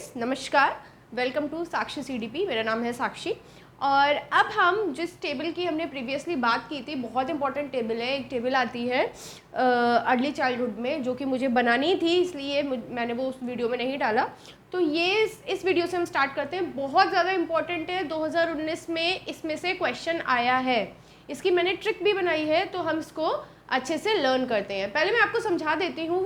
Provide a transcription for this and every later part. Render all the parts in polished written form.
Friends, नमस्कार। Welcome to Sakshi CDP. मेरा नाम है साक्षी और अब हम जिस टेबल की हमने प्रीवियसली बात की थी, बहुत इंपॉर्टेंट टेबल है। एक टेबल आती है अर्ली चाइल्डहुड में, जो कि मुझे बनानी थी, इसलिए मैंने वो उस वीडियो में नहीं डाला। तो ये इस वीडियो से हम स्टार्ट करते हैं। बहुत ज़्यादा इंपॉर्टेंट है, 2019 में इसमें से क्वेश्चन आया है। इसकी मैंने ट्रिक भी बनाई है, तो हम इसको अच्छे से लर्न करते हैं। पहले मैं आपको समझा देती हूँ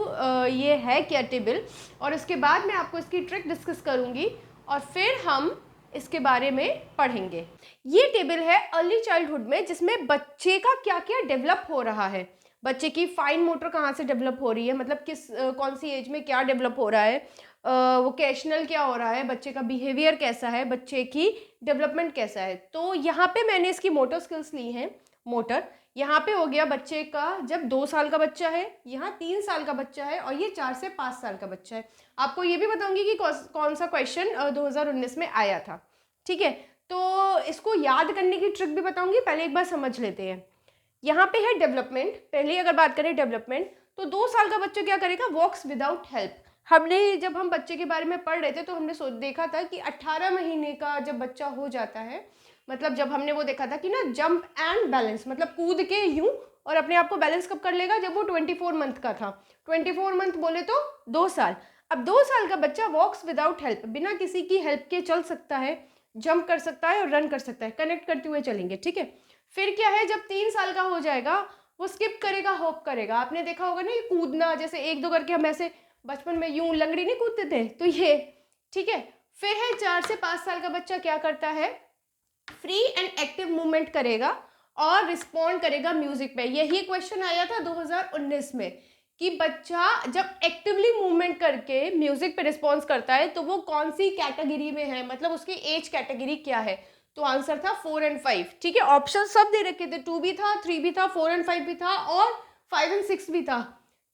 ये है क्या टेबल, और इसके बाद मैं आपको इसकी ट्रिक डिस्कस करूँगी और फिर हम इसके बारे में पढ़ेंगे। ये टेबल है अर्ली चाइल्डहुड में, जिसमें बच्चे का क्या क्या डेवलप हो रहा है। बच्चे की फाइन मोटर कहाँ से डेवलप हो रही है, मतलब कौन सी एज में क्या डेवलप हो रहा है, वोकेशनल क्या हो रहा है, बच्चे का बिहेवियर कैसा है, बच्चे की डेवलपमेंट कैसा है। तो यहाँ पे मैंने इसकी मोटर स्किल्स ली हैं। मोटर यहाँ पे हो गया बच्चे का जब 2 साल का बच्चा है, यहाँ 3 साल का बच्चा है, और ये 4 से 5 साल का बच्चा है। आपको ये भी बताऊंगी कि कौन सा क्वेश्चन 2019 में आया था। ठीक है, तो इसको याद करने की ट्रिक भी बताऊंगी। पहले एक बार समझ लेते हैं। यहाँ पे है डेवलपमेंट। पहले अगर बात करें डेवलपमेंट, तो 2 साल का बच्चा क्या करेगा, वॉक्स विदाउट हेल्प। जब हम बच्चे के बारे में पढ़ रहे थे, तो हमने देखा था कि 18 महीने का जब बच्चा हो जाता है, मतलब जब हमने वो देखा था कि ना जंप एंड बैलेंस, मतलब कूद के यूं और अपने आप को बैलेंस कब कर लेगा, जब वो 24 मंथ का था। 24 मंथ बोले तो 2 साल। अब 2 साल का बच्चा वॉक्स विदाउट हेल्प, बिना किसी की हेल्प के चल सकता है, जंप कर सकता है और रन कर सकता है। कनेक्ट करते हुए चलेंगे, ठीक है। फिर क्या है, जब 3 साल का हो जाएगा, वो स्किप करेगा, हॉप करेगा। आपने देखा होगा ना, ये कूदना, जैसे 1-2 करके हम ऐसे बचपन में यूं लंगड़ी नहीं कूदते थे, तो ये ठीक है। फिर है 4 से 5 साल का बच्चा क्या करता है, फ्री एंड एक्टिव मूवमेंट करेगा और रिस्पॉन्ड करेगा म्यूजिक पे। यही क्वेश्चन आया था 2019 में कि बच्चा जब एक्टिवली मूवमेंट करके म्यूजिक पे रिस्पॉन्स करता है, तो वो कौन सी कैटेगरी में है, मतलब उसकी एज कैटेगरी क्या है। तो आंसर था 4 और 5। ठीक है, ऑप्शन सब दे रखे थे, 2 भी था, 3 भी था, 4 और 5 भी था, और 5 और 6 भी था।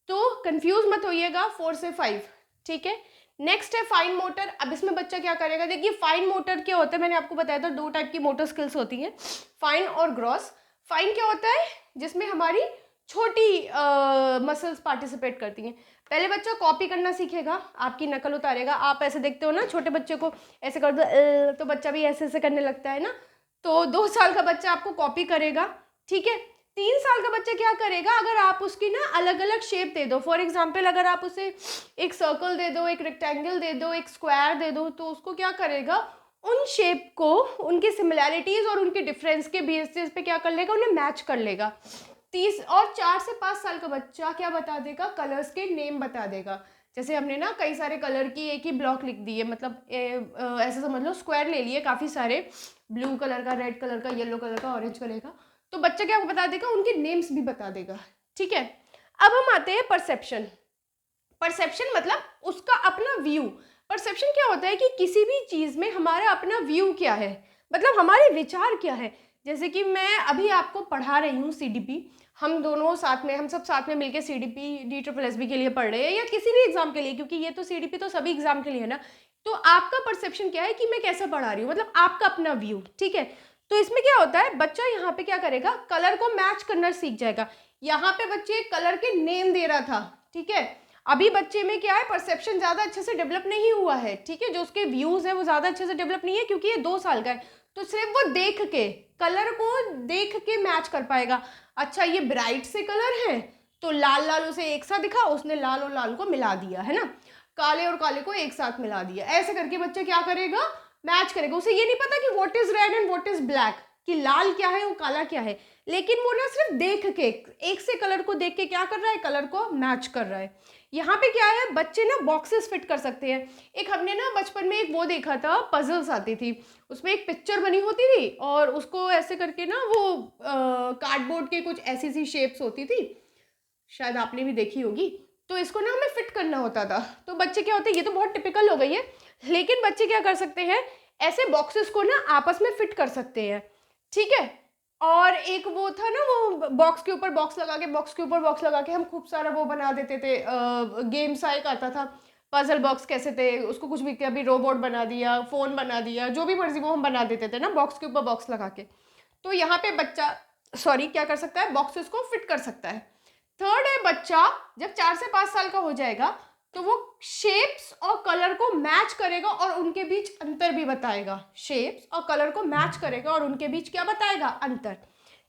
तो कंफ्यूज मत होइएगा, 4 से 5। ठीक है, नेक्स्ट है फाइन मोटर। अब इसमें बच्चा क्या करेगा, देखिए फाइन मोटर क्या होता है, मैंने आपको बताया था 2 टाइप की मोटर स्किल्स होती हैं, फाइन और ग्रॉस। फाइन क्या होता है, जिसमें हमारी छोटी मसल्स पार्टिसिपेट करती हैं। पहले बच्चा कॉपी करना सीखेगा, आपकी नकल उतारेगा। आप ऐसे देखते हो ना, छोटे बच्चे को ऐसे कर दो तो बच्चा भी ऐसे ऐसे करने लगता है ना। तो 2 साल का बच्चा आपको कॉपी करेगा, ठीक है। 3 साल का बच्चा क्या करेगा, अगर आप उसकी ना अलग अलग शेप दे दो, फॉर एग्जाम्पल अगर आप उसे एक सर्कल दे दो, एक रेक्टेंगल दे दो, एक स्क्वायर दे दो, तो उसको क्या करेगा, उन शेप को, उनकी सिमिलैरिटीज और उनके डिफरेंस के बेसिस पे क्या कर लेगा, उन्हें मैच कर लेगा। 4 से 5 साल का बच्चा क्या बता देगा, कलर्स के नेम बता देगा। जैसे हमने ना कई सारे कलर की एक ही ब्लॉक लिख दी है, मतलब ऐसे समझ लो स्क्वायर ले लिए काफ़ी सारे, ब्लू कलर का, रेड कलर का, येलो कलर का, ऑरेंज कलर का। तो बच्चा क्या बता देगा, उनके नेम्स भी बता देगा। ठीक है, अब हम आते हैं परसेप्शन। परसेप्शन मतलब उसका अपना व्यू। परसेप्शन क्या होता है कि किसी भी चीज़ में हमारा अपना व्यू क्या है, मतलब हमारे विचार क्या है। जैसे कि मैं अभी आपको पढ़ा रही हूँ सीडीपी, हम दोनों साथ में, हम सब साथ में मिलकर सीडीपी DSSB के लिए पढ़ रहे हैं, या किसी भी एग्जाम के लिए, क्योंकि ये तो सीडीपी तो सभी एग्जाम के लिए है ना। तो आपका परसेप्शन क्या है कि मैं कैसे पढ़ा रही हूँ, मतलब आपका अपना व्यू। ठीक है, तो इसमें क्या होता है, बच्चा यहाँ पे क्या करेगा, कलर को मैच करना सीख जाएगा। यहाँ पे बच्चे कलर के नेम दे रहा था, ठीक है। अभी बच्चे में क्या है, परसेप्शन ज़्यादा अच्छे से डेवलप नहीं हुआ है, ठीक है। जो उसके व्यूज़ है वो ज़्यादा अच्छे से डेवलप नहीं है, क्योंकि ये 2 साल का है। तो सिर्फ वो देख के, कलर को देख के मैच कर पाएगा। अच्छा, ये ब्राइट से कलर है, तो लाल लाल उसे एक साथ दिखा, उसने लाल और लाल को मिला दिया, है ना। काले और काले को एक साथ मिला दिया। ऐसे करके बच्चा क्या करेगा, मैच करेगा। उसे ये नहीं पता कि what is red and what is black, कि लाल क्या है और काला क्या है, लेकिन वो ना सिर्फ देख के, एक से कलर को देख के क्या कर रहा है, कलर को मैच कर रहा है। यहाँ पे क्या है, बच्चे ना बॉक्सेस फिट कर सकते हैं। एक हमने ना बचपन में एक वो देखा था, पजल्स आती थी, उसमें एक पिक्चर बनी होती थी, और उसको ऐसे करके ना वो कार्डबोर्ड के कुछ ऐसी सी शेप्स होती थी, शायद आपने भी देखी होगी। तो इसको ना हमें फिट करना होता था। तो बच्चे क्या होते हैं, ये तो बहुत टिपिकल हो गई है, लेकिन बच्चे क्या कर सकते हैं, ऐसे बॉक्सेस को ना आपस में फिट कर सकते हैं, ठीक है। और एक वो था ना, वो बॉक्स के ऊपर बॉक्स लगा के, बॉक्स के ऊपर बॉक्स लगा के हम खूब सारा वो बना देते थे। गेम सा एक आता था, पजल बॉक्स कैसे थे, उसको कुछ भी, कभी रोबोट बना दिया, फोन बना दिया, जो भी मर्जी वो हम बना देते थे ना, बॉक्स के ऊपर बॉक्स लगा के। तो यहाँ पे बच्चा क्या कर सकता है, बॉक्सेस को फिट कर सकता है। थर्ड है, बच्चा जब 4 से 5 साल का हो जाएगा, तो वो शेप्स और कलर को मैच करेगा और उनके बीच अंतर भी बताएगा। शेप्स और कलर को मैच करेगा और उनके बीच क्या बताएगा, अंतर।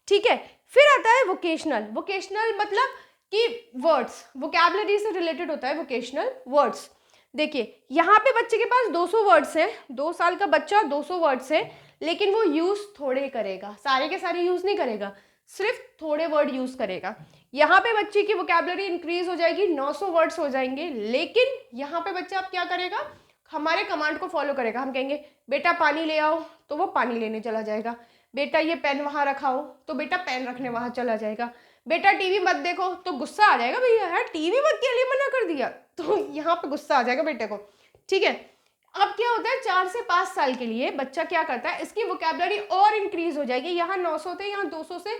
ठीक है, फिर आता है वोकेशनल। वोकेशनल मतलब कि वर्ड्स, वोकैबुलरी से रिलेटेड होता है वोकेशनल वर्ड्स। देखिए यहाँ पे बच्चे के पास 200 वर्ड्स हैं, 2 साल का बच्चा 200 वर्ड्स है, लेकिन वो यूज़ थोड़े करेगा, सारे के सारे यूज़ नहीं करेगा, सिर्फ थोड़े वर्ड यूज़ करेगा। यहाँ पे बच्चे की वोकैबुलरी इंक्रीज हो जाएगी, 900 वर्ड्स हो जाएंगे, लेकिन यहाँ पे बच्चा अब क्या करेगा, हमारे कमांड को फॉलो करेगा। हम कहेंगे बेटा पानी ले आओ, तो वो पानी लेने चला जाएगा। बेटा ये पेन वहाँ रखाओ, तो बेटा पेन रखने वहाँ चला जाएगा। बेटा टीवी मत देखो, तो गुस्सा आ जाएगा, भैया यार टीवी मत के लिए मना कर दिया, तो यहाँ पे गुस्सा आ जाएगा बेटे को। ठीक है, अब क्या होता है 4 से 5 साल के लिए बच्चा क्या करता है, इसकी वोकैबुलरी और इंक्रीज हो जाएगी। यहाँ 900 थे, यहाँ 200 से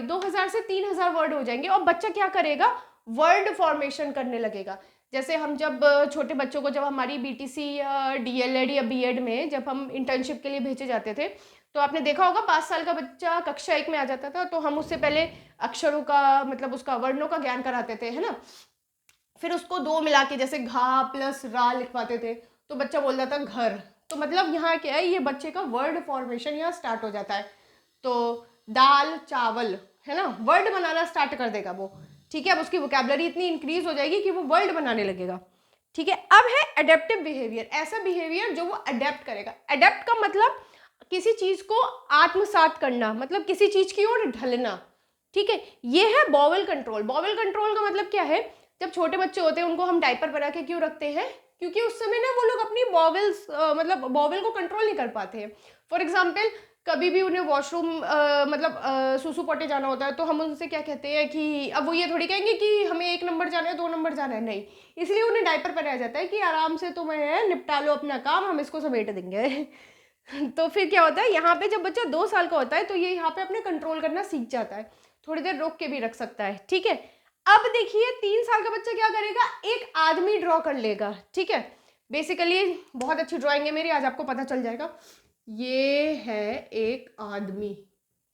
2000 से 3000 वर्ड हो जाएंगे, और बच्चा क्या करेगा, वर्ड फॉर्मेशन करने लगेगा। जैसे हम जब छोटे बच्चों को, जब हमारी बीटीसी या डीएलएड या बीएड में जब हम इंटर्नशिप के लिए भेजे जाते थे, तो आपने देखा होगा 5 साल का बच्चा कक्षा 1 में आ जाता था, तो हम उससे पहले अक्षरों का मतलब उसका वर्णों का ज्ञान कराते थे, है ना। फिर उसको 2 मिला के जैसे घा प्लस रा लिखवाते थे, तो बच्चा बोल जाता घर। तो मतलब यहाँ क्या है, ये बच्चे का वर्ड फॉर्मेशन यहाँ स्टार्ट हो जाता है। तो दाल चावल, है ना, वर्ड बनाना स्टार्ट कर देगा वो। ठीक है, अब उसकी वोकैबुलरी इतनी इंक्रीज हो जाएगी कि वो वर्ड बनाने लगेगा। ठीक है, अब है अडेप्टिव बिहेवियर, ऐसा बिहेवियर जो वो अडेप्ट करेगा। अडेप्ट का मतलब किसी चीज को आत्मसात करना, मतलब किसी चीज की ओर ढलना। ठीक है, ये है बॉवल कंट्रोल। बॉवल कंट्रोल का मतलब क्या है, जब छोटे बच्चे होते हैं उनको हम डायपर बना के क्यों रखते हैं, क्योंकि उस समय ना वो लोग अपनी बॉवल्स मतलब बॉवल को कंट्रोल नहीं कर पाते हैं। फॉर एग्जाम्पल कभी भी उन्हें वॉशरूम मतलब सूसू पोटे जाना होता है, तो हम उनसे क्या कहते हैं कि अब वो ये थोड़ी कहेंगे कि हमें 1 नंबर जाना है 2 नंबर जाना है, नहीं, इसलिए उन्हें डायपर पहनाया जाता है कि आराम से तुम निपटा लो अपना काम, हम इसको समेट देंगे। तो फिर क्या होता है, यहाँ पे जब बच्चा 2 साल का होता है तो ये यहाँ पे अपने कंट्रोल करना सीख जाता है, थोड़ी देर रोक के भी रख सकता है। ठीक है, अब देखिए 3 साल का बच्चा क्या करेगा, एक आदमी ड्रॉ कर लेगा। ठीक है, बेसिकली बहुत अच्छी ड्राइंग है मेरी, आज आपको पता चल जाएगा। ये है एक आदमी,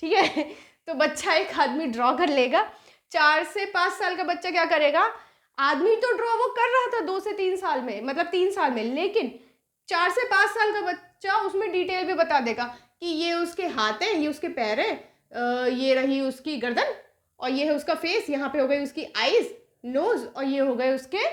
ठीक है। तो बच्चा एक आदमी ड्रॉ कर लेगा। 4 से 5 साल का बच्चा क्या करेगा, आदमी तो ड्रॉ वो कर रहा था 2 से 3 साल में, मतलब 3 साल में, लेकिन 4 से 5 साल का बच्चा उसमें डिटेल भी बता देगा कि ये उसके हाथ है, ये उसके पैर है, ये रही उसकी गर्दन, और ये है उसका फेस, यहाँ पे हो गई उसकी आईज, नोज, और ये हो गए उसके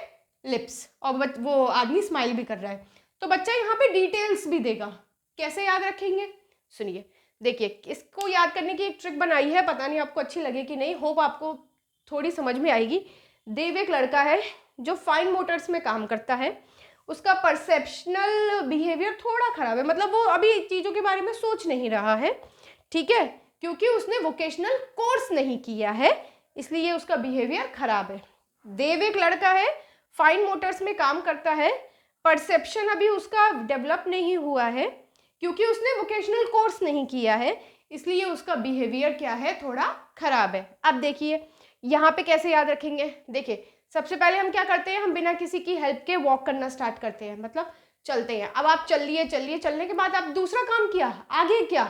लिप्स, और वो आदमी स्माइल भी कर रहा है। तो बच्चा यहाँ पे डिटेल्स भी देगा। कैसे याद रखेंगे, सुनिए, देखिए इसको याद करने की एक ट्रिक बनाई है, पता नहीं आपको अच्छी लगे कि नहीं, होप आपको थोड़ी समझ में आएगी। देव एक लड़का है जो फाइन मोटर्स में काम करता है, उसका परसेप्शनल बिहेवियर थोड़ा खराब है, मतलब वो अभी चीज़ों के बारे में सोच नहीं रहा है। ठीक है, क्योंकि उसने वोकेशनल कोर्स नहीं किया है, इसलिए उसका बिहेवियर खराब है। देव एक लड़का है, फाइन मोटर्स में काम करता है, परसेप्शन अभी उसका डेवलप नहीं हुआ है, क्योंकि उसने वोकेशनल कोर्स नहीं किया है, इसलिए उसका बिहेवियर क्या है, थोड़ा खराब है। अब देखिए यहाँ पे कैसे याद रखेंगे, देखिए सबसे पहले हम क्या करते हैं, हम बिना किसी की हेल्प के वॉक करना स्टार्ट करते हैं, मतलब चलते हैं। अब आप चलिए, चलने के बाद आप दूसरा काम किया, आगे क्या,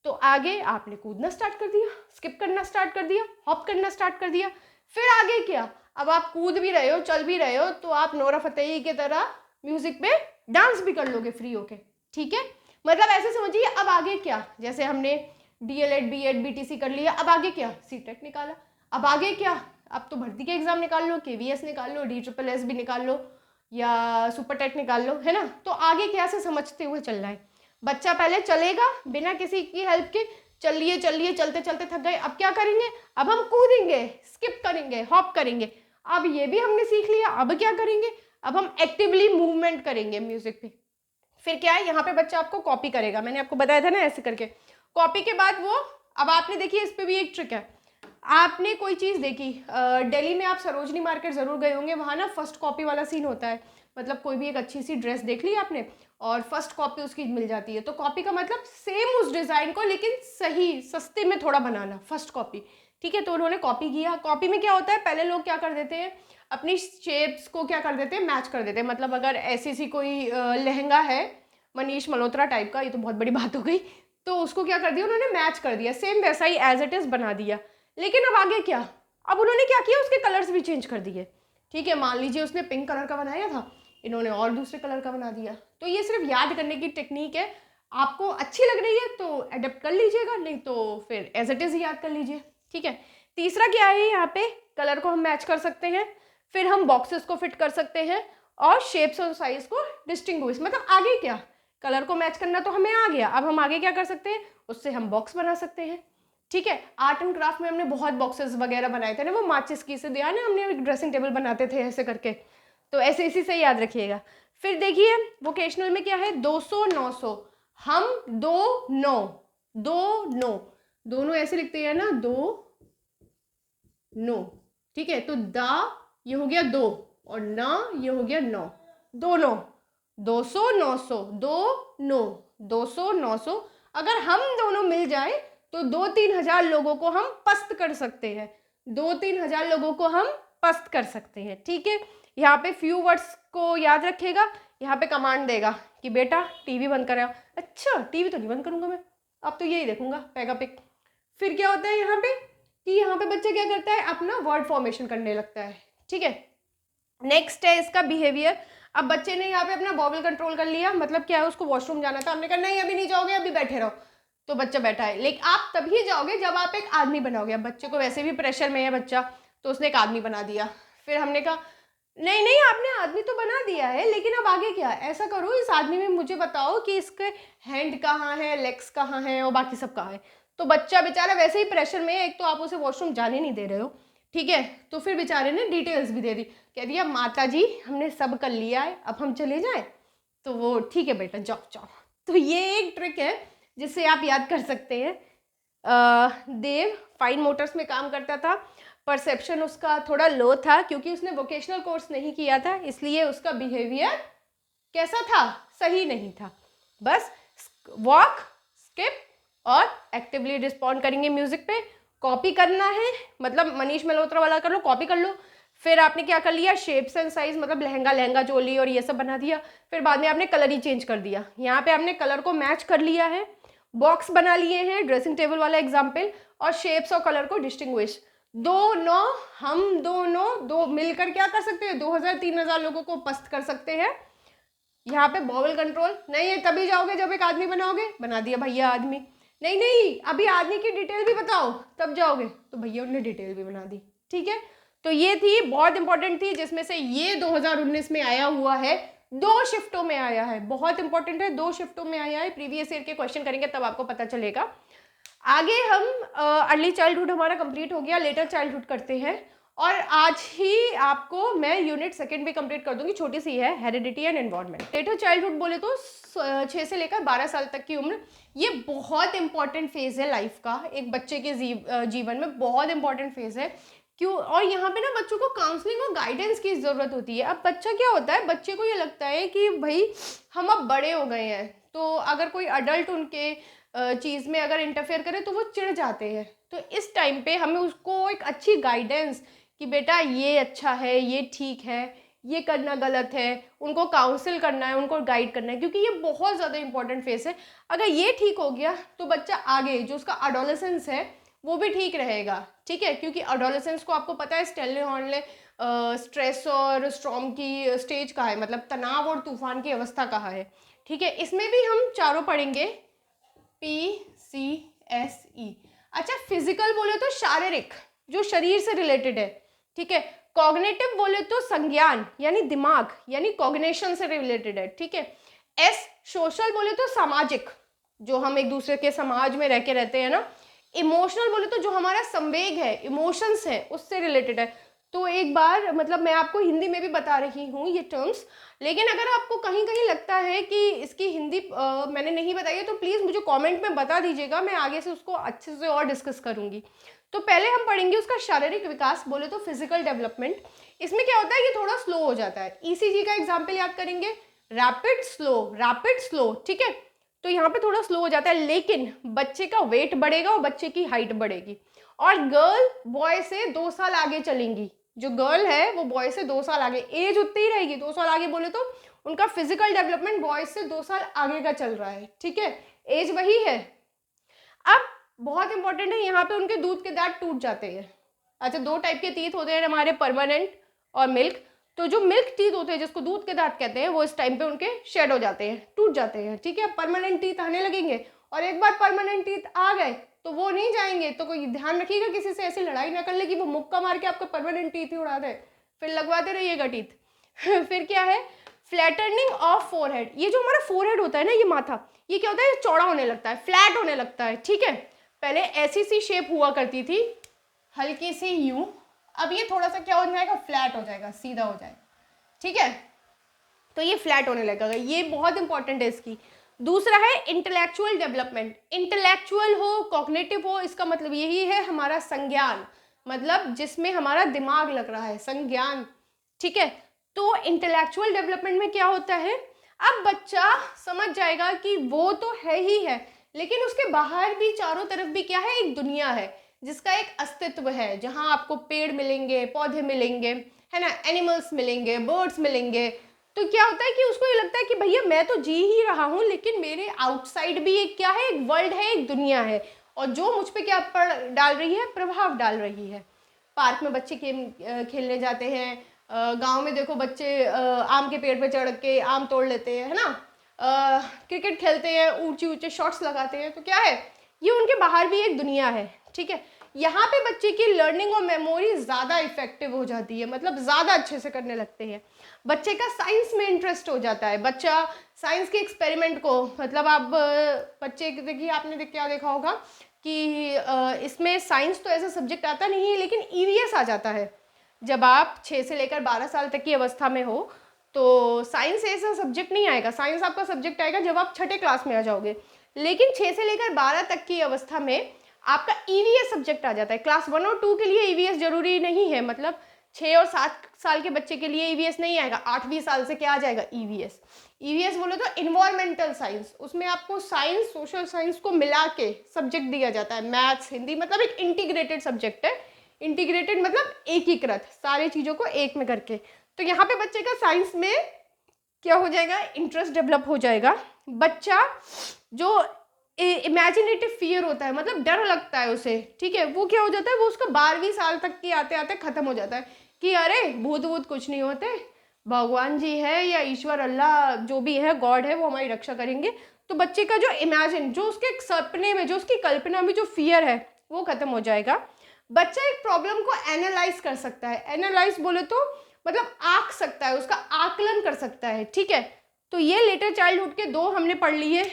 तो आगे आपने कूदना स्टार्ट कर दिया, स्किप करना स्टार्ट कर दिया, हॉप करना स्टार्ट कर दिया। फिर आगे क्या, अब आप कूद भी रहे हो, चल भी रहे हो, तो आप नोरा फतेही की तरह म्यूजिक पे डांस भी कर लोगे फ्री होके। ठीक है, मतलब ऐसे समझिए, अब आगे क्या, जैसे हमने डीएलएड बीएड बीटीसी कर लिया, अब आगे क्या, सीटेट निकाला, अब आगे क्या, अब तो भर्ती के एग्जाम निकाल लो, केवीएस निकाल लो, DSSS भी निकाल लो, या सुपर टेट निकाल लो, है ना। तो आगे क्या से समझते हुए चलना है। बच्चा पहले चलेगा बिना किसी की हेल्प के, चलिए चलते चलते थक गए, अब क्या करेंगे, अब हम कूदेंगे, स्किप करेंगे, हॉप करेंगे। अब ये भी हमने सीख लिया, अब क्या करेंगे, अब हम एक्टिवली मूवमेंट करेंगे म्यूजिक पे। फिर क्या है, यहाँ पे बच्चा आपको कॉपी करेगा, मैंने आपको बताया था ना ऐसे करके। कॉपी के बाद वो, अब आपने देखिए इस पे भी एक ट्रिक है, आपने कोई चीज़ देखी, दिल्ली में आप सरोजनी मार्केट ज़रूर गए होंगे, वहाँ ना फर्स्ट कॉपी वाला सीन होता है, मतलब कोई भी एक अच्छी सी ड्रेस देख ली आपने और फर्स्ट कॉपी उसकी मिल जाती है। तो कॉपी का मतलब सेम उस डिज़ाइन को लेकिन सही सस्ते में थोड़ा बनाना, फर्स्ट कॉपी। ठीक है, तो उन्होंने कॉपी किया। कॉपी में क्या होता है, पहले लोग क्या कर देते हैं, अपनी शेप्स को क्या कर देते हैं, मैच कर देते हैं। मतलब अगर ऐसी सी कोई लहंगा है मनीष मल्होत्रा टाइप का, ये तो बहुत बड़ी बात हो गई, तो उसको क्या कर दिया उन्होंने, मैच कर दिया, सेम वैसा ही एज इट इज़ बना दिया। लेकिन अब आगे क्या, अब उन्होंने क्या किया, उसके कलर्स भी चेंज कर दिए। ठीक है, मान लीजिए उसने पिंक कलर का बनाया था, इन्होंने और दूसरे कलर का बना दिया। तो ये सिर्फ याद करने की टेक्निक है, आपको अच्छी लग रही है तो अडेप्ट कर लीजिएगा, नहीं तो फिर एज इट इज़ याद कर लीजिए। ठीक है, तीसरा क्या है, यहाँ पे कलर को हम मैच कर सकते हैं, फिर हम बॉक्सेस को फिट कर सकते हैं और शेप्स और साइज को डिस्टिंग्विश, मतलब आगे क्या, कलर को मैच करना तो हमें आ गया, अब हम आगे क्या कर सकते हैं, उससे हम बॉक्स बना सकते हैं। ठीक है, आर्ट एंड क्राफ्ट में हमने बहुत बॉक्सेस वगैरह बनाए थे ना, वो माचिस की से दिया ना, हमने एक ड्रेसिंग टेबल बनाते थे ऐसे करके, तो ऐसे इसी से याद रखिएगा। फिर देखिए वोकेशनल में क्या है, 200 900, हम 2 9 2 9 दोनों ऐसे लिखते हैं ना, 2 9। ठीक है, तो दा ये हो गया 2 और ना ये हो गया 9, 2 9, 200 900, 2 9, 200 900। अगर हम दोनों मिल जाए तो 2-3 हजार लोगों को हम पस्त कर सकते हैं, 2-3 हजार लोगों को हम पस्त कर सकते हैं। ठीक है, यहाँ पे फ्यू वर्ड्स को याद रखिएगा, यहाँ पे कमांड देगा कि बेटा टीवी बंद कराओ। अच्छा, टीवी तो नहीं बंद करूंगा मैं, अब तो यही देखूंगा पेगा पिक। फिर क्या होता है यहाँ पे कि यहाँ पे बच्चा क्या करता है, अपना वर्ड फॉर्मेशन करने लगता है। ठीक है, नेक्स्ट है इसका बिहेवियर। अब बच्चे ने यहाँ पे अपना बॉबल कंट्रोल कर लिया, मतलब क्या है, उसको वॉशरूम जाना था, हमने कहा नहीं अभी नहीं जाओगे, अभी बैठे रहो, तो बच्चा बैठा है। लेकिन आप तभी जाओगे जब आप एक आदमी बनाओगे। अब बच्चे को वैसे भी प्रेशर में है बच्चा, तो उसने एक आदमी बना दिया। फिर हमने कहा नहीं नहीं आपने आदमी तो बना दिया है, लेकिन अब आगे क्या, ऐसा करो इस आदमी में मुझे बताओ कि इसके हैंड कहाँ है, लेग्स कहाँ है और बाकी सब कहाँ है। तो बच्चा बेचारा वैसे ही प्रेशर में है, एक तो आप उसे वॉशरूम जाने नहीं दे रहे हो। ठीक है, तो फिर बेचारे ने डिटेल्स भी दे दी, कह दिया माता जी हमने सब कर लिया है, अब हम चले जाएं। तो वो ठीक है बेटा जाओ जाओ। तो ये एक ट्रिक है जिससे आप याद कर सकते हैं। देव फाइन मोटर्स में काम करता था, परसेप्शन उसका थोड़ा लो था क्योंकि उसने वोकेशनल कोर्स नहीं किया था, इसलिए उसका बिहेवियर कैसा था, सही नहीं था। बस वॉक, स्किप और एक्टिवली रिस्पॉन्ड करेंगे म्यूजिक पे। कॉपी करना है, मतलब मनीष मल्होत्रा वाला कर लो, कॉपी कर लो। फिर आपने क्या कर लिया, शेप्स एंड साइज, मतलब लहंगा लहंगा चोली और ये सब बना दिया। फिर बाद में आपने कलर ही चेंज कर दिया, यहाँ पे आपने कलर को मैच कर लिया है, बॉक्स बना लिए हैं, ड्रेसिंग टेबल वाला एग्जाम्पल, और शेप्स और कलर को डिस्टिंग्विश। 2 9 हम दोनों दो मिलकर क्या कर सकते हैं, 2000-3000 लोगों को पस्त कर सकते हैं। यहाँ पे बॉवल कंट्रोल नहीं है, तभी जाओगे जब एक आदमी बनाओगे, बना दिया भैया आदमी। नहीं नहीं अभी आदमी की डिटेल भी बताओ तब जाओगे, तो भैया उन्होंने डिटेल भी बना दी। ठीक है, तो ये थी बहुत इंपॉर्टेंट थी, जिसमें से ये 2019 में आया हुआ है, 2 शिफ्टों में आया है, बहुत इंपॉर्टेंट है, 2 शिफ्टों में आया है। प्रीवियस ईयर के क्वेश्चन करेंगे तब आपको पता चलेगा। आगे हम अर्ली चाइल्डहुड हमारा कंप्लीट हो गया, लेटर चाइल्डहुड करते हैं। और आज ही आपको मैं यूनिट 2 भी कंप्लीट कर दूंगी, छोटी सी है, heredity and environment. Letter childhood बोले तो 6 से लेकर 12 साल तक की उम्र, ये बहुत इंपॉर्टेंट फेज है लाइफ का, एक बच्चे के जीवन में बहुत इंपॉर्टेंट फेज है। क्यों, और यहाँ पे ना बच्चों को काउंसलिंग और गाइडेंस की ज़रूरत होती है। अब बच्चा क्या होता है, बच्चे को ये लगता है कि भाई हम अब बड़े हो गए हैं, तो अगर कोई अडल्ट उनके चीज़ में अगर इंटरफेयर करे तो वो चिढ़ जाते हैं। तो इस टाइम पे हमें उसको एक अच्छी गाइडेंस कि बेटा ये अच्छा है, ये ठीक है, ये करना गलत है, उनको काउंसिल करना है, उनको गाइड करना है, क्योंकि ये बहुत ज़्यादा इंपॉर्टेंट फेस है। अगर ये ठीक हो गया तो बच्चा आगे जो उसका एडोलेसेंस है वो भी ठीक रहेगा। ठीक है, क्योंकि एडोलेसेंस को आपको पता है स्टेनले हॉर्नले स्ट्रेस और स्ट्रॉम की स्टेज कहाँ है, मतलब तनाव और तूफान की अवस्था कहाँ है। ठीक है, इसमें भी हम चारों पढ़ेंगे, PCSE। अच्छा, फिजिकल बोले तो शारीरिक, जो शरीर से रिलेटेड है। ठीक है, कॉग्निटिव बोले तो संज्ञान यानी दिमाग यानी कॉग्निशन से रिलेटेड है। ठीक है, S सोशल बोले तो सामाजिक, जो हम एक दूसरे के समाज में रह के रहते हैं ना। इमोशनल बोले तो जो हमारा संवेग है, इमोशंस है, उससे रिलेटेड है। तो एक बार मतलब मैं आपको हिंदी में भी बता रही हूँ ये टर्म्स, लेकिन अगर आपको कहीं कहीं लगता है कि इसकी हिंदी मैंने नहीं बताई है तो प्लीज़ मुझे कमेंट में बता दीजिएगा, मैं आगे से उसको अच्छे से और डिस्कस करूँगी। तो पहले हम पढ़ेंगे उसका शारीरिक विकास, बोले तो फिजिकल डेवलपमेंट। इसमें क्या होता है, ये थोड़ा स्लो हो जाता है। ECG का एग्जाम्पल याद करेंगे, रैपिड स्लो। ठीक है, तो यहाँ पे थोड़ा स्लो हो जाता है, लेकिन बच्चे का वेट बढ़ेगा और बच्चे की हाइट बढ़ेगी, और गर्ल बॉय से 2 साल आगे चलेंगी। जो गर्ल है वो बॉय से 2 साल आगे, एज उतनी ही रहेगी, 2 साल आगे बोले तो उनका फिजिकल डेवलपमेंट बॉय से 2 साल आगे का चल रहा है। ठीक है, एज वही है। अब बहुत इंपॉर्टेंट है, यहाँ पे उनके दूध के दांत टूट जाते हैं। अच्छा, 2 टाइप के टीथ होते हैं हमारे, परमानेंट और मिल्क। तो जो मिल्क टीथ होते हैं, जिसको दूध के दांत कहते हैं, वो इस टाइम पे उनके शेड हो जाते हैं, टूट जाते हैं, ठीक है। परमानेंट टीथ आने लगेंगे, और एक बार परमानेंट टीथ आ गए तो वो नहीं जाएंगे। तो कोई ध्यान रखिएगा किसी से ऐसी लड़ाई ना कर ले कि वो मुक्का मार के आपका परमानेंट टीथ ही उड़ा दे, फिर लगवाते रहिएगा टीथ। फिर क्या है, फ्लैटनिंग ऑफ फोरहेड। ये जो हमारा फोरहेड होता है ना, ये माथा, ये क्या होता है, चौड़ा होने लगता है, फ्लैट होने लगता है, ठीक है। पहले ऐसी सी शेप हुआ करती थी, हल्की सी यूं, अब ये थोड़ा सा क्या हो जाएगा, फ्लैट हो जाएगा, सीधा हो जाएगा, ठीक है। तो ये फ्लैट होने लगेगा, ये बहुत इंपॉर्टेंट है इसकी। दूसरा है इंटेलेक्चुअल डेवलपमेंट। इंटेलेक्चुअल हो, कॉग्निटिव हो, इसका मतलब यही है हमारा संज्ञान, मतलब जिसमें हमारा दिमाग लग रहा है, संज्ञान, ठीक है। तो इंटेलेक्चुअल डेवलपमेंट में क्या होता है, अब बच्चा समझ जाएगा कि वो तो है ही है, लेकिन उसके बाहर भी चारों तरफ भी क्या है, एक दुनिया है जिसका एक अस्तित्व है, जहाँ आपको पेड़ मिलेंगे, पौधे मिलेंगे, है ना, एनिमल्स मिलेंगे, बर्ड्स मिलेंगे। तो क्या होता है कि उसको ये लगता है कि भैया मैं तो जी ही रहा हूँ, लेकिन मेरे आउटसाइड भी एक क्या है, एक वर्ल्ड है, एक दुनिया है, और जो मुझ पे क्या पड़ डाल रही है, प्रभाव डाल रही है। पार्क में बच्चे खेलने जाते हैं, गांव में देखो बच्चे आम के पेड़ पे चढ़ के आम तोड़ लेते हैं, है ना, क्रिकेट खेलते हैं, ऊंचे ऊंचे शॉट्स लगाते हैं। तो क्या है, ये उनके बाहर भी एक दुनिया है, ठीक है। यहाँ पे बच्चे की लर्निंग और मेमोरी ज़्यादा इफेक्टिव हो जाती है, मतलब ज़्यादा अच्छे से करने लगते हैं। बच्चे का साइंस में इंटरेस्ट हो जाता है, बच्चा साइंस के एक्सपेरिमेंट को, मतलब आप बच्चे देखिए, आपने क्या देखा होगा कि इसमें साइंस तो ऐसा सब्जेक्ट आता नहीं है, लेकिन ईवीएस आ जाता है। जब आप 6 से लेकर 12 साल तक की अवस्था में हो तो साइंस ऐसा सब्जेक्ट नहीं आएगा। साइंस आपका सब्जेक्ट आएगा जब आप छठे क्लास में आ जाओगे, लेकिन 6 से लेकर 12 तक की अवस्था में आपका ईवीएस सब्जेक्ट आ जाता है। क्लास 1 और 2 के लिए ईवीएस जरूरी नहीं है, मतलब 6 और 7 साल के बच्चे के लिए ईवीएस नहीं आएगा, 8वीं साल से क्या आ जाएगा, ईवीएस। ईवीएस बोले तो इन्वायरमेंटल साइंस, उसमें आपको साइंस, सोशल साइंस को मिला के सब्जेक्ट दिया जाता है, मैथ्स, हिंदी, मतलब एक इंटीग्रेटेड सब्जेक्ट है। इंटीग्रेटेड मतलब एकीकृत, सारी चीज़ों को एक में करके। तो यहाँ पे बच्चे का साइंस में क्या हो जाएगा, इंटरेस्ट डेवलप हो जाएगा। बच्चा जो इमेजिनेटिव फियर होता है, मतलब डर लगता है उसे, ठीक है, वो क्या हो जाता है, वो उसका 12वीं साल तक की आते आते खत्म हो जाता है कि अरे भूत वूत कुछ नहीं होते, भगवान जी है या ईश्वर अल्लाह जो भी है, गॉड है, वो हमारी रक्षा करेंगे। तो बच्चे का जो इमेजिन, जो उसके सपने में, जो उसकी कल्पना में जो फियर है, वो खत्म हो जाएगा। बच्चा एक प्रॉब्लम को एनालाइज कर सकता है। एनालाइज बोले तो मतलब आंक सकता है, उसका आकलन कर सकता है, ठीक है। तो ये लेटर चाइल्डहुड के 2 हमने पढ़ लिए,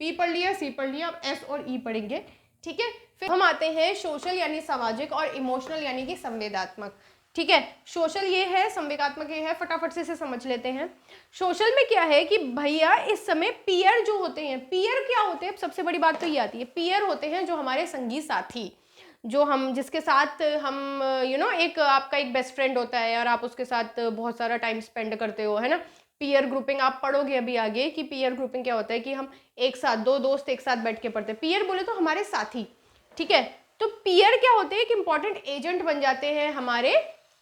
पी पढ़ लिया, सी पढ़ लिया, अब एस और ई पढ़ेंगे, ठीक है। फिर हम आते हैं सोशल यानी सामाजिक, और इमोशनल यानी कि संवेदात्मक, ठीक है। सोशल ये है, संवेगात्मक ये है, फटाफट से इसे समझ लेते हैं। सोशल में क्या है कि भैया इस समय पीयर जो होते हैं, पीयर क्या होते हैं, सबसे बड़ी बात तो ये आती है, पीयर होते हैं जो हमारे संगी साथी, जो हम जिसके साथ हम एक आपका एक बेस्ट फ्रेंड होता है और आप उसके साथ बहुत सारा टाइम स्पेंड करते हो, है ना। पीयर ग्रुपिंग आप पढ़ोगे अभी आगे कि पीयर ग्रुपिंग क्या होता है, कि हम एक साथ 2 दोस्त एक साथ बैठ के पढ़ते हैं। पीयर बोले तो हमारे साथी, ठीक है। तो पीयर क्या होते हैं, कि इंपॉर्टेंट एजेंट बन जाते हैं हमारे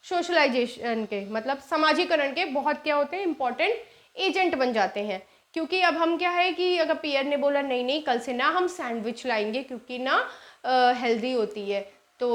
सोशलाइजेशन के, मतलब समाजीकरण के, बहुत क्या होते हैं, इंपॉर्टेंट एजेंट बन जाते हैं। क्योंकि अब हम क्या है कि अगर पीयर ने बोला नहीं नहीं कल से ना हम सैंडविच लाएंगे क्योंकि ना हेल्दी होती है, तो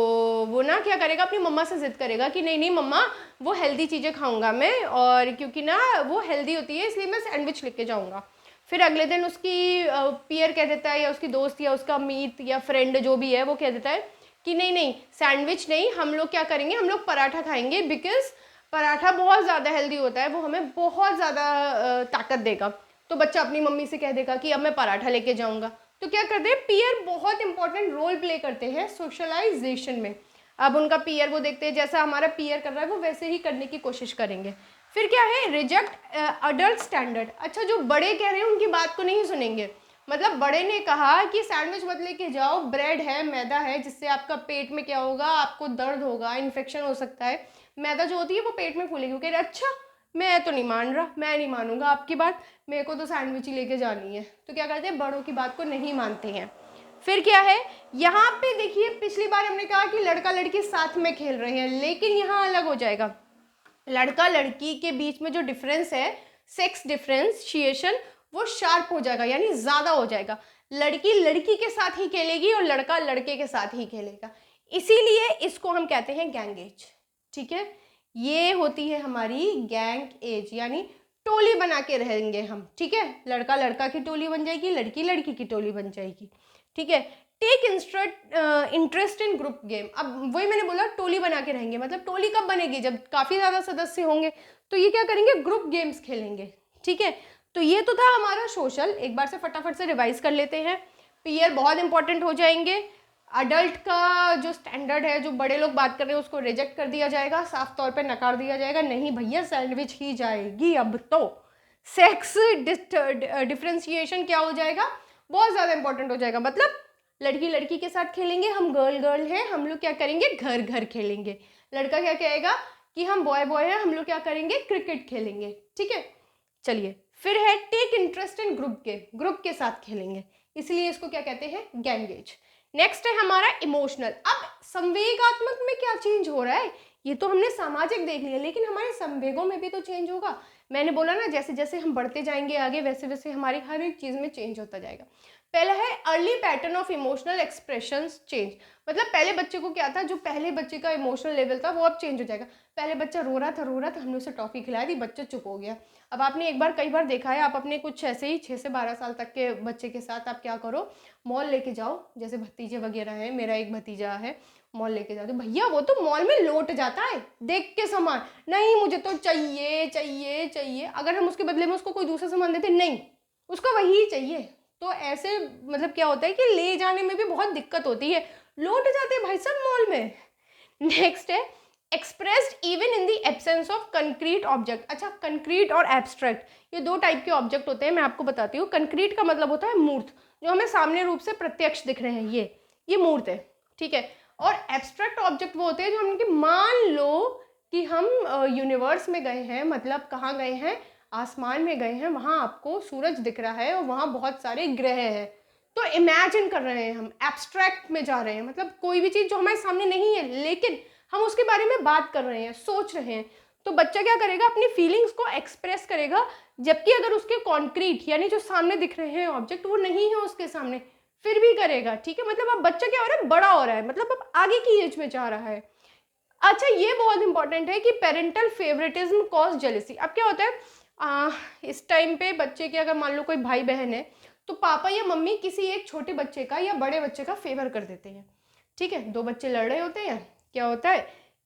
वो ना क्या करेगा, अपनी मम्मा से ज़िद करेगा कि नहीं नहीं मम्मा वो हेल्दी चीज़ें खाऊंगा मैं, और क्योंकि ना वो हेल्दी होती है इसलिए मैं सैंडविच लेके जाऊंगा। फिर अगले दिन उसकी पीयर कह देता है, या उसकी दोस्त या उसका मीत या फ्रेंड जो भी है वो कह देता है कि नहीं नहीं सैंडविच नहीं, हम लोग क्या करेंगे, हम लोग पराठा खाएंगे, बिकॉज पराठा बहुत ज़्यादा हेल्दी होता है, वो हमें बहुत ज़्यादा ताकत देगा। तो बच्चा अपनी मम्मी से कह देगा कि अब मैं पराठा लेके जाऊंगा। तो क्या करते हैं, पीयर बहुत इंपॉर्टेंट रोल प्ले करते हैं सोशलाइजेशन में। अब उनका पीयर वो देखते हैं, जैसा हमारा पीयर कर रहा है वो वैसे ही करने की कोशिश करेंगे। फिर क्या है, रिजेक्ट अडल्ट स्टैंडर्ड। अच्छा, जो बड़े कह रहे हैं उनकी बात को नहीं सुनेंगे, मतलब बड़े ने कहा कि सैंडविच मत लेके जाओ, ब्रेड है, मैदा है, जिससे आपका पेट में क्या होगा, आपको दर्द होगा, इन्फेक्शन हो सकता है। मैदा जो होती है वो पेट में फूलेगी। कह रहे अच्छा मैं तो नहीं मान रहा, मैं नहीं मानूंगा आपकी बात, मेरे को तो सैंडविच ही लेके जानी है। तो क्या करते हैं, बड़ों की बात को नहीं मानते हैं। फिर क्या है, यहाँ पे देखिए पिछली बार हमने कहा कि लड़का लड़की साथ में खेल रहे हैं, लेकिन यहाँ अलग हो जाएगा। लड़का लड़की के बीच में जो डिफरेंस है, सेक्स डिफरेंशिएशन, वो शार्प हो जाएगा, यानी ज़्यादा हो जाएगा। लड़की लड़की के साथ ही खेलेगी और लड़का लड़के के साथ ही खेलेगा, इसीलिए इसको हम कहते हैं गैंगेज, ठीक है। ये होती है हमारी गैंग एज, यानी टोली बना के रहेंगे हम, ठीक है। लड़का लड़का की टोली बन जाएगी, लड़की लड़की की टोली बन जाएगी, ठीक है। Take interest in group game. अब वही मैंने बोला, टोली बना के रहेंगे, मतलब टोली कब बनेगी, जब काफ़ी ज़्यादा सदस्य होंगे। तो ये क्या करेंगे, ग्रुप गेम्स खेलेंगे, ठीक है। तो ये तो था हमारा सोशल। एक बार से फटाफट से रिवाइज कर लेते हैं। पीयर बहुत इंपॉर्टेंट हो जाएंगे। अडल्ट का जो स्टैंडर्ड है, जो बड़े लोग बात कर रहे हैं, उसको रिजेक्ट कर दिया जाएगा, साफ तौर पे नकार दिया जाएगा, नहीं भैया सैंडविच ही जाएगी अब तो। सेक्स डिफ्रेंशिएशन क्या हो जाएगा, बहुत ज़्यादा इंपॉर्टेंट हो जाएगा। मतलब लड़की लड़की के साथ खेलेंगे, हम गर्ल गर्ल हैं, हम लोग क्या करेंगे, घर घर खेलेंगे। लड़का क्या कहेगा कि हम बॉय बॉय हैं, हम लोग क्या करेंगे, क्रिकेट खेलेंगे, ठीक है। चलिए, फिर है take interest in group game, group के साथ खेलेंगे, इसलिए इसको क्या कहते हैं, गैंगेज। नेक्स्ट है हमारा इमोशनल। अब संवेगात्मक में क्या चेंज हो रहा है, ये तो हमने सामाजिक देख लिया, लेकिन हमारे संवेगों में भी तो चेंज होगा। मैंने बोला ना, जैसे जैसे हम बढ़ते जाएंगे आगे, वैसे वैसे हमारी हर एक चीज़ में चेंज होता जाएगा। पहला है early pattern of emotional expressions change. मतलब पहले बच्चे को क्या था, जो पहले बच्चे का इमोशनल लेवल था वो अब चेंज हो जाएगा। पहले बच्चा रो रहा था हमने उसे टॉफ़ी खिलाई दी, बच्चा चुप हो गया। अब आपने एक बार कई बार देखा है, आप अपने कुछ ऐसे ही 6 से 12 साल तक के बच्चे के साथ आप क्या करो, मॉल लेके जाओ, जैसे भतीजे वगैरह हैं, मेरा एक भतीजा है, मॉल लेके जाओ तो भैया वो तो मॉल में लौट जाता है देख के सामान, नहीं मुझे तो चाहिए चाहिए चाहिए। अगर हम उसके बदले में उसको कोई दूसरा सामान देते, नहीं उसको वही चाहिए। तो ऐसे मतलब क्या होता है कि ले जाने में भी बहुत दिक्कत होती है, लौट जाते हैं भाई साहब मॉल में। नेक्स्ट है expressed even in the absence of concrete object. अच्छा, कंक्रीट और एब्स्ट्रैक्ट, ये दो टाइप के ऑब्जेक्ट होते हैं, मैं आपको बताती हूँ। कंक्रीट का मतलब होता है मूर्त, जो हमें सामने रूप से प्रत्यक्ष दिख रहे हैं, ये मूर्त है, ठीक है। और एब्स्ट्रैक्ट ऑब्जेक्ट वो होते हैं जो हम मान लो कि हम यूनिवर्स में गए हैं, मतलब कहाँ गए हैं, आसमान में गए हैं, वहाँ आपको सूरज दिख रहा है और वहाँ बहुत सारे ग्रह हैं, तो इमेजिन कर रहे हैं हम, एब्स्ट्रैक्ट में जा रहे हैं। मतलब कोई भी चीज़ जो हमारे सामने नहीं है लेकिन हम उसके बारे में बात कर रहे हैं, सोच रहे हैं। तो बच्चा क्या करेगा, अपनी फीलिंग्स को एक्सप्रेस करेगा। जबकि अगर उसके कॉन्क्रीट यानी जो सामने दिख रहे हैं ऑब्जेक्ट वो नहीं है उसके सामने, फिर भी करेगा, ठीक है। मतलब अब बच्चा क्या हो रहा है, बड़ा हो रहा है, मतलब अब आगे की एज में जा रहा है। अच्छा, ये बहुत इंपॉर्टेंट है कि पेरेंटल फेवरेटिज्म कॉज जेलेसी। अब क्या होता है, इस टाइम पे बच्चे के अगर मान लो कोई भाई बहन है, तो पापा या मम्मी किसी एक छोटे बच्चे का या बड़े बच्चे का फेवर कर देते हैं, ठीक है। दो बच्चे लड़ रहे होते हैं, क्या होता है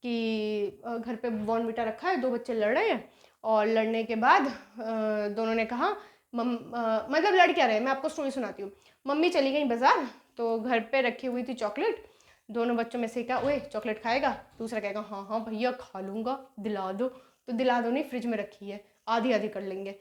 कि घर पे बॉर्नविटा रखा है, दो बच्चे लड़ रहे हैं, और लड़ने के बाद दोनों ने कहा मतलब लड़ क्या रहे, मैं आपको स्टोरी सुनाती हूँ। मम्मी चली गई बाजार, तो घर पे रखी हुई थी चॉकलेट, दोनों बच्चों में से कहा, ओए चॉकलेट खाएगा, दूसरा कहेगा हाँ हाँ भैया खा लूँगा, दिला दो। तो दिला दो नहीं, फ्रिज में रखी है, आधी आधी कर लेंगे।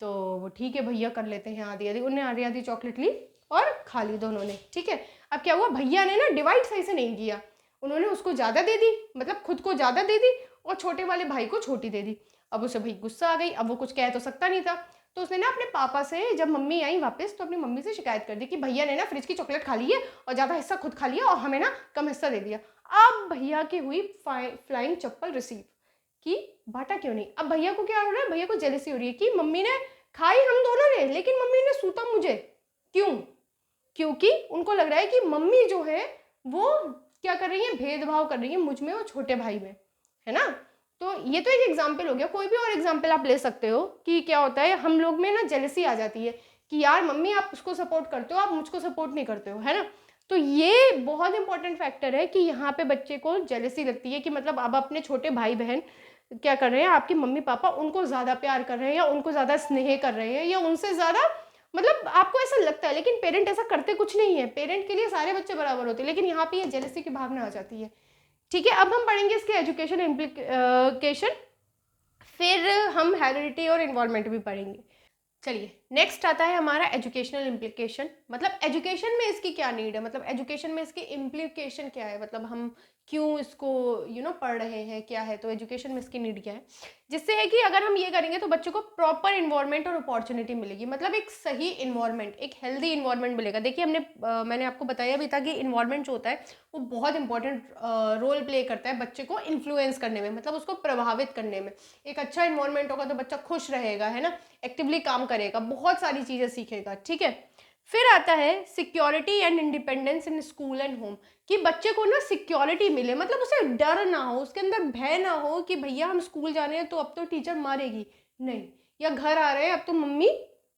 तो वो ठीक है भैया कर लेते हैं आधी आधी, उन्हें आधी आधी चॉकलेट ली और खा ली दोनों ने, ठीक है। अब क्या हुआ, भैया ने ना डिवाइड सही से नहीं किया, उन्होंने उसको ज़्यादा दे दी, मतलब खुद को ज़्यादा दे दी और छोटे वाले भाई को छोटी दे दी। अब उसे भाई गुस्सा आ गई, अब वो कुछ कह तो सकता नहीं था, तो उसने ना अपने पापा से, जब मम्मी आई वापस, तो अपनी मम्मी से शिकायत कर दी कि भैया ने ना फ्रिज की चॉकलेट खा ली है और ज़्यादा हिस्सा खुद खा लिया और हमें ना कम हिस्सा दे दिया। अब भैया की हुई फ्लाइंग चप्पल रिसीव कि बांटा क्यों नहीं। अब भैया को क्या हो रहा है, भैया को जेलसी हो रही है कि मम्मी ने खाई हम दोनों ने, लेकिन मम्मी ने सूता मुझे क्यों, क्योंकि उनको लग रहा है कि मम्मी जो है वो क्या कर रही है, भेदभाव कर रही है मुझ में और छोटे भाई में, है ना। तो ये तो एक एग्जाम्पल हो गया, कोई भी और एग्जाम्पल आप ले सकते हो कि क्या होता है, हम लोग में ना जेलसी आ जाती है कि यार मम्मी आप उसको सपोर्ट करते हो, आप मुझको सपोर्ट नहीं करते हो, है ना। तो ये बहुत इंपॉर्टेंट फैक्टर है कि यहाँ पे बच्चे को जेलसी लगती है कि मतलब अब अपने छोटे भाई बहन क्या कर रहे हैं, आपके मम्मी पापा उनको ज़्यादा प्यार कर रहे हैं या उनको ज़्यादा स्नेह कर रहे हैं या उनसे ज़्यादा, मतलब आपको ऐसा लगता है, लेकिन पेरेंट ऐसा करते कुछ नहीं है, पेरेंट के लिए सारे बच्चे बराबर होते हैं, लेकिन यहाँ पे ये जेलसी की भावना आ जाती है, ठीक है। अब हम पढ़ेंगे इसके एजुकेशन इम्प्लीकेशन, फिर हम हेरिडिटी और इन्वायरमेंट भी पढ़ेंगे। चलिए, नेक्स्ट आता है हमारा एजुकेशनल इम्प्लीकेशन। मतलब एजुकेशन में इसकी क्या नीड है, मतलब एजुकेशन में इसकी इम्प्लीकेशन क्या है, मतलब हम क्यों इसको पढ़ रहे हैं, क्या है, तो एजुकेशन में इसकी नीड क्या है। जिससे है कि अगर हम ये करेंगे तो बच्चों को प्रॉपर इन्वायरमेंट और अपॉर्चुनिटी मिलेगी, मतलब एक सही इन्वायरमेंट, एक हेल्दी इन्वायरमेंट मिलेगा। देखिए मैंने आपको बताया भी था कि इन्वायरमेंट जो होता है वो बहुत इंपॉर्टेंट रोल प्ले करता है बच्चे को इन्फ्लुएंस करने में, मतलब उसको प्रभावित करने में। एक अच्छा इन्वायरमेंट होगा तो बच्चा खुश रहेगा, है ना, एक्टिवली काम करेगा, बहुत सारी चीज़ें सीखेगा, ठीक है। फिर आता है security and independence in school and home, कि बच्चे को ना सिक्योरिटी मिले, मतलब उसे डर ना हो, उसके अंदर भय ना हो कि भैया हम स्कूल जा रहे हैं तो अब तो टीचर मारेगी नहीं, या घर आ रहे हैं अब तो मम्मी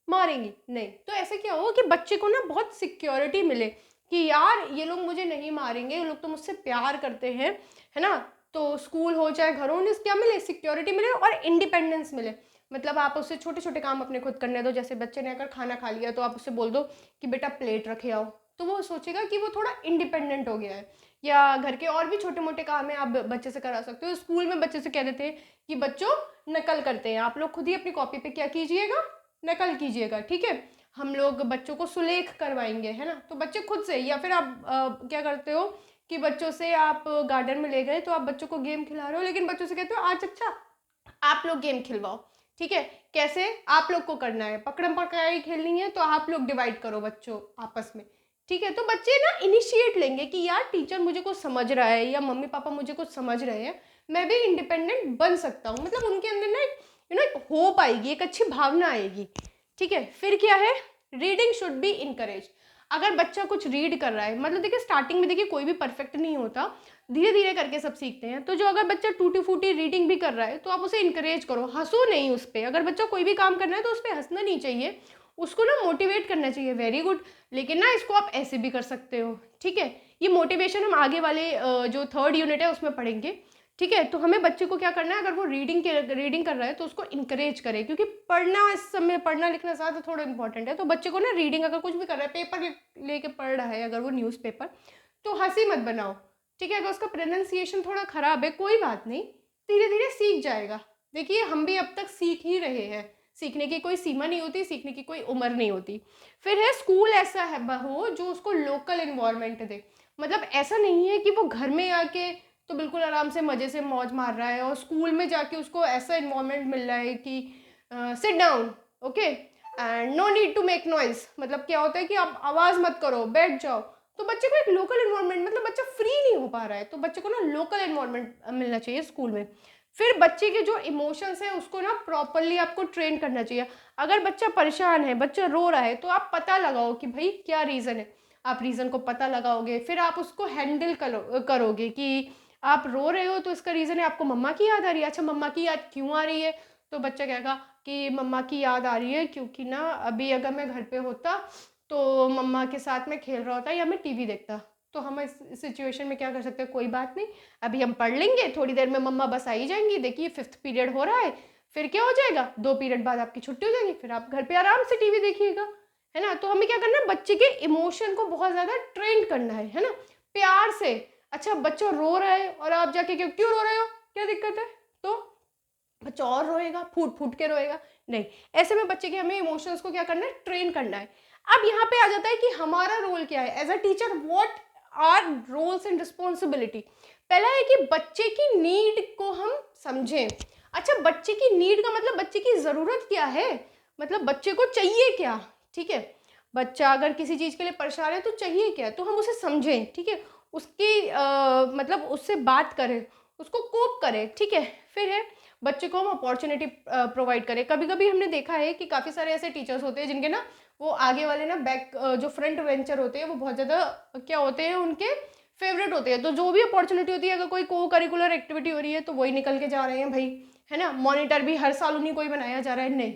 मारेंगी नहीं। तो ऐसे क्या हो कि बच्चे को ना बहुत सिक्योरिटी मिले कि यार ये लोग मुझे नहीं मारेंगे, ये लोग तो मुझसे प्यार करते हैं, है ना। तो स्कूल हो चाहे घर हो, उन्हें क्या मिले, सिक्योरिटी मिले और इंडिपेंडेंस मिले। मतलब आप उससे छोटे छोटे काम अपने खुद करने दो, जैसे बच्चे ने अगर खाना खा लिया तो आप उससे बोल दो कि बेटा प्लेट रखे आओ, तो वो सोचेगा कि वो थोड़ा इंडिपेंडेंट हो गया है। या घर के और भी छोटे मोटे काम है आप बच्चे से करा सकते हो। स्कूल में बच्चे से कह देते हैं कि बच्चों नकल करते हैं, आप लोग खुद ही अपनी कॉपी पे क्या कीजिएगा, नकल कीजिएगा, ठीक है। हम लोग बच्चों को सुलेख करवाएंगे, है ना। तो बच्चे खुद से, या फिर आप क्या करते हो कि बच्चों से आप गार्डन में ले गए तो आप बच्चों को गेम खिला रहे हो, लेकिन बच्चों से कहते हो आज अच्छा आप लोग गेम खिलवाओ, ठीक है। कैसे, आप लोग को करना है, पकड़म पकड़ाई खेलनी है तो आप लोग डिवाइड करो बच्चों आपस में, ठीक है। तो बच्चे ना इनिशिएट लेंगे कि यार टीचर मुझे कुछ समझ रहा है या मम्मी पापा मुझे कुछ समझ रहे हैं, मैं भी इंडिपेंडेंट बन सकता हूँ। मतलब उनके अंदर ना एक होप आएगी, एक अच्छी भावना आएगी, ठीक है। फिर क्या है, रीडिंग शुड बी इनकरेज। अगर बच्चा कुछ रीड कर रहा है, मतलब देखिए स्टार्टिंग में देखिए कोई भी परफेक्ट नहीं होता, धीरे धीरे करके सब सीखते हैं। तो जो अगर बच्चा टूटी फूटी रीडिंग भी कर रहा है तो आप उसे इनकरेज करो, हंसो नहीं उस पर। अगर बच्चा कोई भी काम करना है तो उस पर हंसना नहीं चाहिए, उसको ना मोटिवेट करना चाहिए, वेरी गुड। लेकिन ना इसको आप ऐसे भी कर सकते हो, ठीक है। ये मोटिवेशन हम आगे वाले जो 3rd यूनिट है उसमें पढ़ेंगे, ठीक है। तो हमें बच्चे को क्या करना है, अगर वो रीडिंग कर रहा है तो उसको इंकरेज करें, क्योंकि पढ़ना इस समय, पढ़ना लिखना ज़्यादा थोड़ा इंपॉर्टेंट है। तो बच्चे को ना रीडिंग, अगर कुछ भी कर रहा है, पेपर लेके पढ़ रहा है अगर वो न्यूज़पेपर, तो हंसी मत बनाओ, ठीक है। अगर उसका प्रोनाउंसिएशन थोड़ा ख़राब है कोई बात नहीं, धीरे धीरे सीख जाएगा। देखिए हम भी अब तक सीख ही रहे हैं, सीखने की कोई सीमा नहीं होती, सीखने की कोई उम्र नहीं होती। फिर है स्कूल ऐसा है हो जो उसको लोकल इन्वायरमेंट दे। मतलब ऐसा नहीं है कि वो घर में आके तो बिल्कुल आराम से मज़े से मौज मार रहा है और स्कूल में जाके उसको ऐसा इन्वायरमेंट मिल रहा है कि sit down, okay, and no need to make noise. मतलब क्या होता है कि आप आवाज़ मत करो, बैठ जाओ। तो बच्चे को एक लोकल इन्वायरमेंट, मतलब बच्चा फ्री नहीं हो पा रहा है, तो बच्चे को ना लोकल इन्वायरमेंट मिलना चाहिए स्कूल में। फिर बच्चे के जो इमोशंस है उसको ना प्रॉपरली आपको ट्रेन करना चाहिए। अगर बच्चा परेशान है, बच्चा रो रहा है, तो आप पता लगाओ कि भाई क्या रीज़न है। आप रीज़न को पता लगाओगे, फिर आप उसको हैंडल करोगे कि आप रो रहे हो तो इसका रीज़न है आपको मम्मा की याद आ रही है। अच्छा मम्मा की याद क्यों आ रही है, तो बच्चा कहेगा कि मम्मा की याद आ रही है क्योंकि ना अभी अगर मैं घर पे होता तो मम्मा के साथ में खेल रहा होता या मैं टीवी देखता। तो हम इस सिचुएशन में क्या कर सकते हैं, कोई बात नहीं, अभी हम पढ़ लेंगे, थोड़ी देर में मम्मा बस आ ही जाएंगी, देखिए 5th पीरियड हो रहा है, फिर क्या हो जाएगा, 2 पीरियड बाद आपकी छुट्टी हो जाएगी, फिर आप घर पे आराम से टीवी देखिएगा, है ना। तो हमें क्या करना है, बच्चे के इमोशन को बहुत ज़्यादा ट्रेंड करना है ना, प्यार से। अच्छा बच्चा रो रहा है और आप जाके क्यों क्यों रो रहे हो, क्या दिक्कत है, तो बच्चा और रोएगा, फूट फूट के रोएगा नहीं। ऐसे में बच्चे के हमें इमोशंस को क्या करना है, ट्रेन करना है। अब यहाँ पे आ जाता है कि हमारा रोल क्या है as a teacher, what are roles and responsibility. पहला है कि बच्चे की नीड को हम समझें। अच्छा बच्चे की नीड का मतलब बच्चे की ज़रूरत क्या है, मतलब बच्चे को चाहिए क्या, ठीक है। बच्चा अगर किसी चीज़ के लिए परेशान है तो चाहिए क्या, तो हम उसे समझें, ठीक है। उसकी मतलब उससे बात करें, उसको कोप करें, ठीक है। फिर है बच्चे को हम अपॉर्चुनिटी प्रोवाइड करें। कभी कभी हमने देखा है कि काफ़ी सारे ऐसे टीचर्स होते हैं जिनके ना वो आगे वाले ना बैक जो फ्रंट वेंचर होते हैं वो बहुत ज़्यादा क्या होते हैं, उनके फेवरेट होते हैं। तो जो भी अपॉर्चुनिटी होती है, अगर कोई को करिकुलर एक्टिविटी हो रही है तो वही निकल के जा रहे हैं भाई, है ना। मॉनिटर भी हर साल उन्हीं को ही बनाया जा रहा है, नहीं।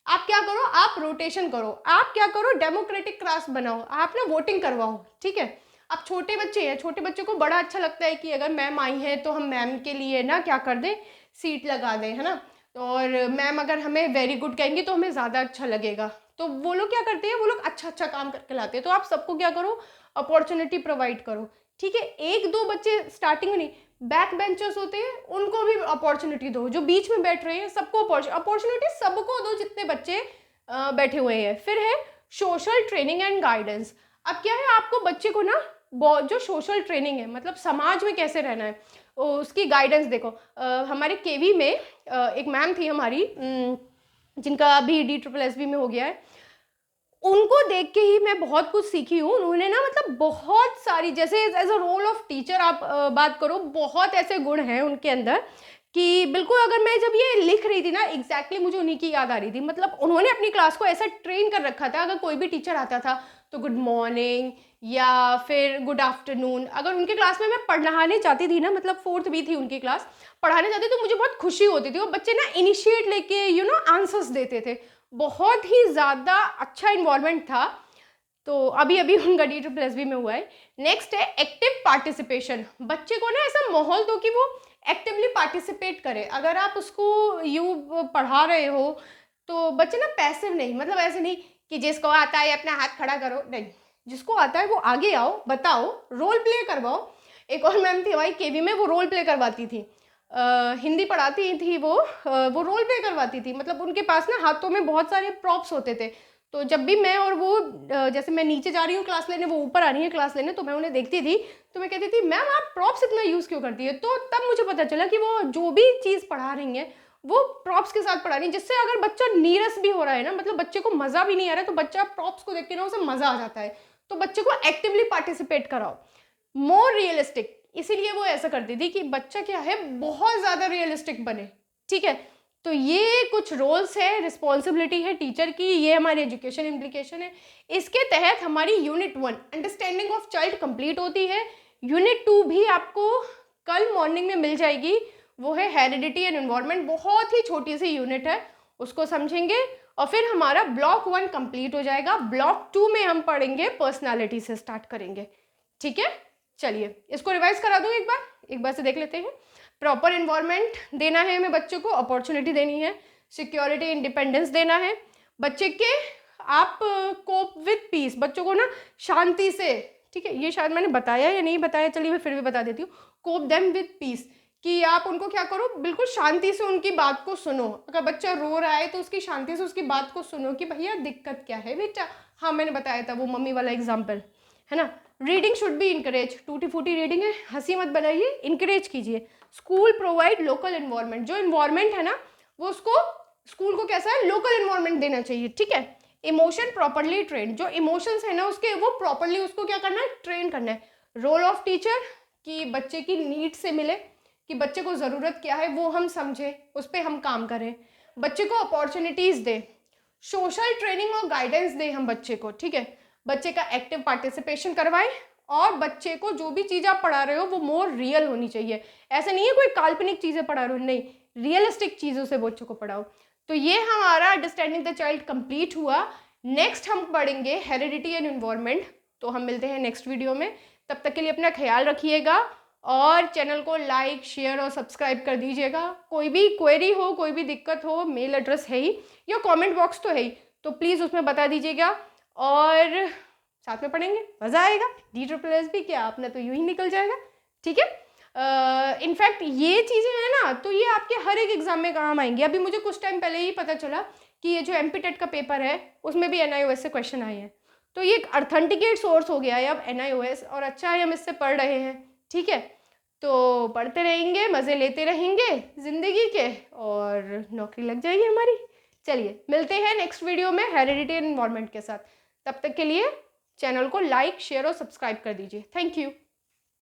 आप क्या करो, आप रोटेशन करो, आप क्या करो, डेमोक्रेटिक क्लास बनाओ, आप ना वोटिंग करवाओ, ठीक है। अब छोटे बच्चे हैं, छोटे बच्चों को बड़ा अच्छा लगता है कि अगर मैम आई है तो हम मैम के लिए ना क्या कर दें, सीट लगा दें, है ना। और मैम अगर हमें वेरी गुड कहेंगी तो हमें ज़्यादा अच्छा लगेगा। तो वो लोग क्या करते हैं, वो लोग अच्छा अच्छा काम करके लाते हैं। तो आप सबको क्या करो, अपॉर्चुनिटी प्रोवाइड करो, ठीक है। 1-2 बच्चे स्टार्टिंग में नहीं, बैक बेंचर्स होते हैं उनको भी अपॉर्चुनिटी दो, जो बीच में बैठ रहे हैं सबको अपॉर्चुनिटी सबको दो, जितने बच्चे बैठे हुए हैं। फिर है सोशल ट्रेनिंग एंड गाइडेंस। अब क्या है, आपको बच्चे को ना जो सोशल ट्रेनिंग है, मतलब समाज में कैसे रहना है, उसकी गाइडेंस देखो। हमारे केवी में एक मैम थी हमारी, जिनका अभी DSSB में हो गया है, उनको देख के ही मैं बहुत कुछ सीखी हूँ। उन्होंने ना मतलब बहुत सारी, जैसे as a role of teacher आप बात करो, बहुत ऐसे गुण हैं उनके अंदर कि बिल्कुल, अगर मैं जब ये लिख रही थी ना एग्जैक्टली मुझे उन्हीं की याद आ रही थी। मतलब उन्होंने अपनी क्लास को ऐसा ट्रेन कर रखा था, अगर कोई भी टीचर आता था तो गुड मॉर्निंग या फिर गुड आफ्टरनून। अगर उनके क्लास में मैं पढ़ाने जाती थी ना, मतलब 4th भी थी उनकी क्लास, पढ़ाने जाती तो मुझे बहुत खुशी होती थी। वो बच्चे ना इनिशिएट लेके आंसर्स देते थे, बहुत ही ज़्यादा अच्छा इन्वॉल्वमेंट था। तो अभी अभी उनका D++ में हुआ है। नेक्स्ट है एक्टिव पार्टिसिपेशन। बच्चे को ना ऐसा माहौल दो कि वो एक्टिवली पार्टिसिपेट करे। अगर आप उसको पढ़ा रहे हो तो बच्चे ना पैसिव नहीं, मतलब ऐसे नहीं कि जिसको आता है अपना हाथ खड़ा करो, नहीं, जिसको आता है वो आगे आओ, बताओ, रोल प्ले करवाओ। एक और मैम थी हमारी केवी में, वो रोल प्ले करवाती थी, हिंदी पढ़ाती थी वो रोल प्ले करवाती थी। मतलब उनके पास ना हाथों में बहुत सारे प्रॉप्स होते थे, तो जब भी मैं और वो जैसे मैं नीचे जा रही हूँ क्लास लेने, वो ऊपर आ रही है क्लास लेने, तो मैं उन्हें देखती थी तो मैं कहती थी मैम आप प्रॉप्स इतना यूज़ क्यों करती है। तो तब मुझे पता चला कि वो जो भी चीज़ पढ़ा रही हैं वो प्रॉप्स के साथ पढ़ा रही है, जिससे अगर बच्चा नीरस भी हो रहा है ना, मतलब बच्चे को मज़ा भी नहीं आ रहा है, तो बच्चा प्रॉप्स को देख के ना उसे मज़ा आ जाता है। तो बच्चे को एक्टिवली पार्टिसिपेट कराओ, मोर रियलिस्टिक। इसीलिए वो ऐसा करती थी कि बच्चा क्या है, बहुत ज़्यादा रियलिस्टिक बने। ठीक है, तो ये कुछ रोल्स है, रिस्पॉन्सिबिलिटी है टीचर की, ये हमारी एजुकेशन इम्प्लीकेशन है। इसके तहत हमारी unit 1 understanding of child complete होती है। यूनिट 2 भी आपको कल मॉर्निंग में मिल जाएगी, वो है हेरिडिटी एंड एनवायरनमेंट। बहुत ही छोटी सी यूनिट है, उसको समझेंगे और फिर हमारा ब्लॉक 1 कंप्लीट हो जाएगा। ब्लॉक 2 में हम पढ़ेंगे पर्सनालिटी से स्टार्ट करेंगे। ठीक है, चलिए इसको रिवाइज करा दूँ एक बार से देख लेते हैं। प्रॉपर इन्वायरमेंट देना है हमें बच्चे को, अपॉर्चुनिटी देनी है, सिक्योरिटी इंडिपेंडेंस देना है बच्चे के। आप कोप विद पीस, बच्चों को ना शांति से, ठीक है, ये शायद मैंने बताया या नहीं बताया, चलिए मैं फिर भी बता देती हूँ। कोप देम विद पीस, कि आप उनको क्या करो, बिल्कुल शांति से उनकी बात को सुनो। अगर बच्चा रो रहा है तो उसकी शांति से उसकी बात को सुनो कि भैया दिक्कत क्या है बेटा। हाँ मैंने बताया था वो मम्मी वाला एग्जाम्पल, है ना। रीडिंग शुड बी इनकरेज, टूटी फूटी रीडिंग है, हंसी मत बनाइए, इनकरेज कीजिए। स्कूल प्रोवाइड लोकल इन्वायरमेंट, जो इन्वायरमेंट है ना वो उसको, स्कूल को कैसा है, लोकल इन्वायरमेंट देना चाहिए। ठीक है, इमोशन प्रॉपरली ट्रेन, जो इमोशंस है ना उसके, वो प्रॉपरली उसको क्या करना है, ट्रेन करना है। रोल ऑफ टीचर, कि बच्चे की नीड से मिले, कि बच्चे को ज़रूरत क्या है वो हम समझें, उस पर हम काम करें, बच्चे को अपॉर्चुनिटीज़ दें, सोशल ट्रेनिंग और गाइडेंस दें हम बच्चे को। ठीक है, बच्चे का एक्टिव पार्टिसिपेशन करवाएं और बच्चे को जो भी चीज़ आप पढ़ा रहे हो वो मोर रियल होनी चाहिए। ऐसा नहीं है कोई काल्पनिक चीज़ें पढ़ा रहे हो, नहीं, रियलिस्टिक चीज़ों से बच्चों को पढ़ाओ। तो ये हमारा अंडरस्टैंडिंग द चाइल्ड कंप्लीट हुआ। नेक्स्ट हम पढ़ेंगे हेरिडिटी एंड एनवायरनमेंट। तो हम मिलते हैं नेक्स्ट वीडियो में, तब तक के लिए अपना ख्याल रखिएगा और चैनल को लाइक शेयर और सब्सक्राइब कर दीजिएगा। कोई भी क्वेरी हो, कोई भी दिक्कत हो, मेल एड्रेस है ही या कमेंट बॉक्स तो है ही, तो प्लीज़ उसमें बता दीजिएगा और साथ में पढ़ेंगे, मज़ा आएगा। D++ भी क्या, अपना तो यूँ ही निकल जाएगा। ठीक है, इनफैक्ट ये चीज़ें हैं ना, तो ये आपके हर एक एग्ज़ाम में काम आएंगी। अभी मुझे कुछ टाइम पहले ही पता चला कि ये जो MP-TET का पेपर है उसमें भी NIOS से क्वेश्चन आए हैं। तो ये एक अर्थेंटिकेट सोर्स हो गया है अब NIOS, और अच्छा है हम इससे पढ़ रहे हैं। ठीक है, तो पढ़ते रहेंगे, मज़े लेते रहेंगे ज़िंदगी के और नौकरी लग जाएगी हमारी। चलिए मिलते हैं नेक्स्ट वीडियो में हेरिडिटी एंड एनवायरनमेंट के साथ। तब तक के लिए चैनल को लाइक शेयर और सब्सक्राइब कर दीजिए। Thank you.